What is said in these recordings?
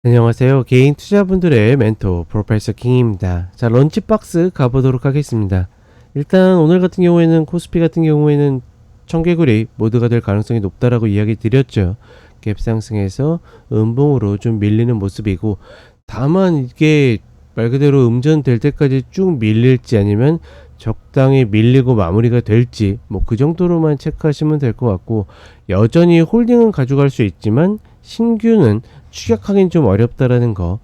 안녕하세요. 개인 투자분들의 멘토 프로페서 킹입니다. 자, 런치박스 가보도록 하겠습니다. 일단 오늘 같은 경우에는 코스피 같은 경우에는 청개구리 모드가 될 가능성이 높다라고 이야기 드렸죠. 갭 상승해서 음봉으로 좀 밀리는 모습이고, 다만 이게 말 그대로 음전될 때까지 쭉 밀릴지 아니면 적당히 밀리고 마무리가 될지 뭐 그 정도로만 체크하시면 될 것 같고, 여전히 홀딩은 가져갈 수 있지만 신규는 추격하기는 좀 어렵다라는 거,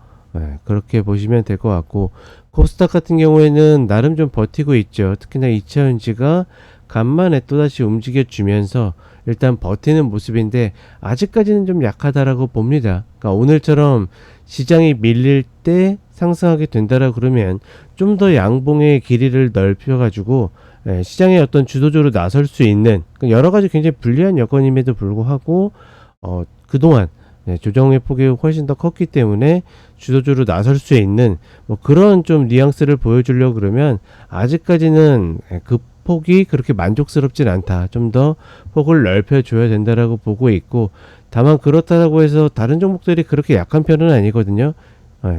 그렇게 보시면 될 것 같고, 코스닥 같은 경우에는 나름 좀 버티고 있죠. 특히나 2차전지가 간만에 또다시 움직여 주면서 일단 버티는 모습인데 아직까지는 좀 약하다라고 봅니다. 그러니까 오늘처럼 시장이 밀릴 때 상승하게 된다라 그러면 좀 더 양봉의 길이를 넓혀 가지고 시장의 어떤 주도주로 나설 수 있는 여러 가지 굉장히 불리한 여건임에도 불구하고 그동안 조정의 폭이 훨씬 더 컸기 때문에 주도주로 나설 수 있는 뭐 그런 좀 뉘앙스를 보여주려고 그러면 아직까지는 그 폭이 그렇게 만족스럽진 않다. 좀 더 폭을 넓혀줘야 된다라고 보고 있고, 다만 그렇다고 해서 다른 종목들이 그렇게 약한 편은 아니거든요.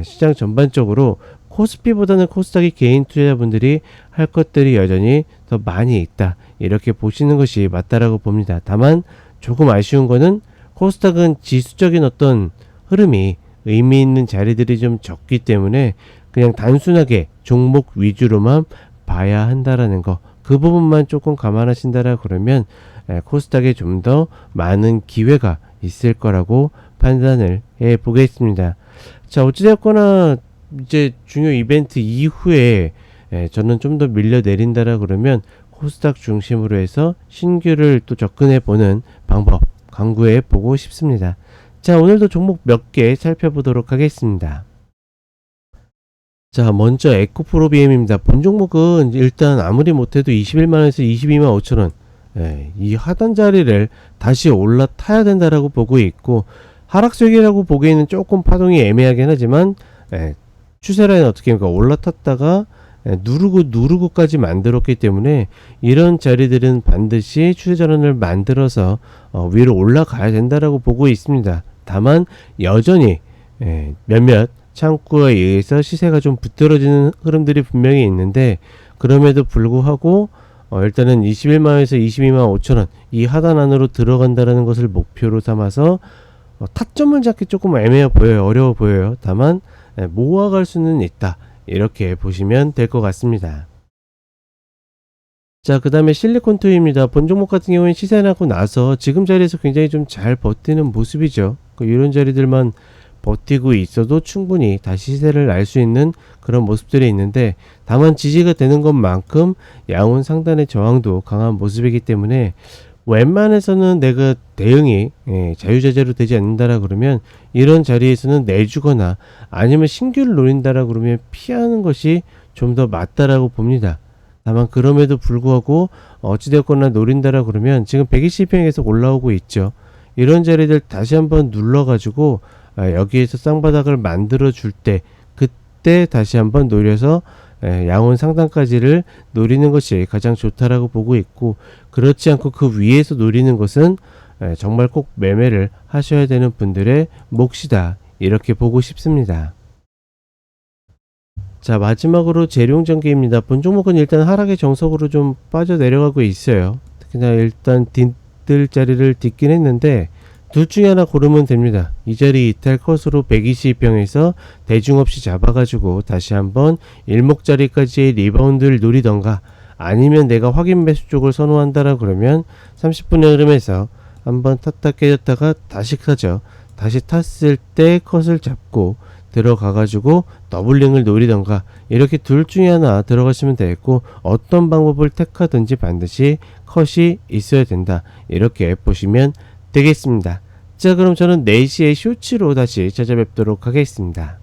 시장 전반적으로 코스피보다는 코스닥이 개인 투자자분들이 할 것들이 여전히 더 많이 있다. 이렇게 보시는 것이 맞다라고 봅니다. 다만 조금 아쉬운 거는 코스닥은 지수적인 어떤 흐름이 의미 있는 자리들이 좀 적기 때문에 그냥 단순하게 종목 위주로만 봐야 한다라는 거, 그 부분만 조금 감안하신다라 그러면 코스닥에 좀 더 많은 기회가 있을 거라고 판단을 해 보겠습니다. 자, 어찌되었거나 이제 중요 이벤트 이후에 저는 좀 더 밀려 내린다라 그러면 코스닥 중심으로 해서 신규를 또 접근해 보는 방법 강구해 보고 싶습니다. 자, 오늘도 종목 몇 개 살펴보도록 하겠습니다. 자, 먼저 에코프로비엠입니다. 본 종목은 일단 아무리 못해도 21만원에서 22만 5천원, 이 하단 자리를 다시 올라타야 된다라고 보고 있고, 하락세기라고 보기에는 조금 파동이 애매하긴 하지만 추세라인 어떻게 합니까? 올라탔다가 누르고까지 만들었기 때문에 이런 자리들은 반드시 추세 전환을 만들어서 위로 올라가야 된다라고 보고 있습니다. 다만 여전히 몇몇 창구에 의해서 시세가 좀 붙들어지는 흐름들이 분명히 있는데, 그럼에도 불구하고 일단은 21만원에서 22만 5천원 이 하단 안으로 들어간다라는 것을 목표로 삼아서 타점을 잡기 조금 애매해 보여요. 어려워 보여요. 다만 모아갈 수는 있다. 이렇게 보시면 될 것 같습니다. 자, 그 다음에 실리콘투입니다. 본 종목 같은 경우는 시세나고 나서 지금 자리에서 굉장히 좀 잘 버티는 모습이죠. 이런 자리들만 버티고 있어도 충분히 다시 시세를 알 수 있는 그런 모습들이 있는데, 다만 지지가 되는 것만큼 양온 상단의 저항도 강한 모습이기 때문에 웬만해서는 내가 대응이 자유자재로 되지 않는다라 그러면 이런 자리에서는 내주거나 아니면 신규를 노린다라 그러면 피하는 것이 좀 더 맞다라고 봅니다. 다만 그럼에도 불구하고 어찌되었거나 노린다라 그러면 지금 120평에서 올라오고 있죠. 이런 자리들 다시 한번 눌러가지고 여기에서 쌍바닥을 만들어 줄 때, 그때 다시 한번 노려서 양온 상단까지를 노리는 것이 가장 좋다라고 보고 있고, 그렇지 않고 그 위에서 노리는 것은 정말 꼭 매매를 하셔야 되는 분들의 몫이다, 이렇게 보고 싶습니다. 자, 마지막으로 재룡전기입니다. 본 종목은 일단 하락의 정석으로 좀 빠져 내려가고 있어요. 특히나 일단 뒷들 자리를 딛긴 했는데 둘 중에 하나 고르면 됩니다. 이 자리 이탈 컷으로 120평에서 대중 없이 잡아가지고 다시 한번 일목자리까지의 리바운드를 노리던가, 아니면 내가 확인 매수 쪽을 선호한다라 그러면 30분의 흐름에서 한번 탔다 깨졌다가 다시 타죠. 다시 탔을 때 컷을 잡고 들어가가지고 더블링을 노리던가, 이렇게 둘 중에 하나 들어가시면 되겠고, 어떤 방법을 택하든지 반드시 컷이 있어야 된다, 이렇게 보시면 되겠습니다. 자, 그럼 저는 4시에 쇼츠로 다시 찾아뵙도록 하겠습니다.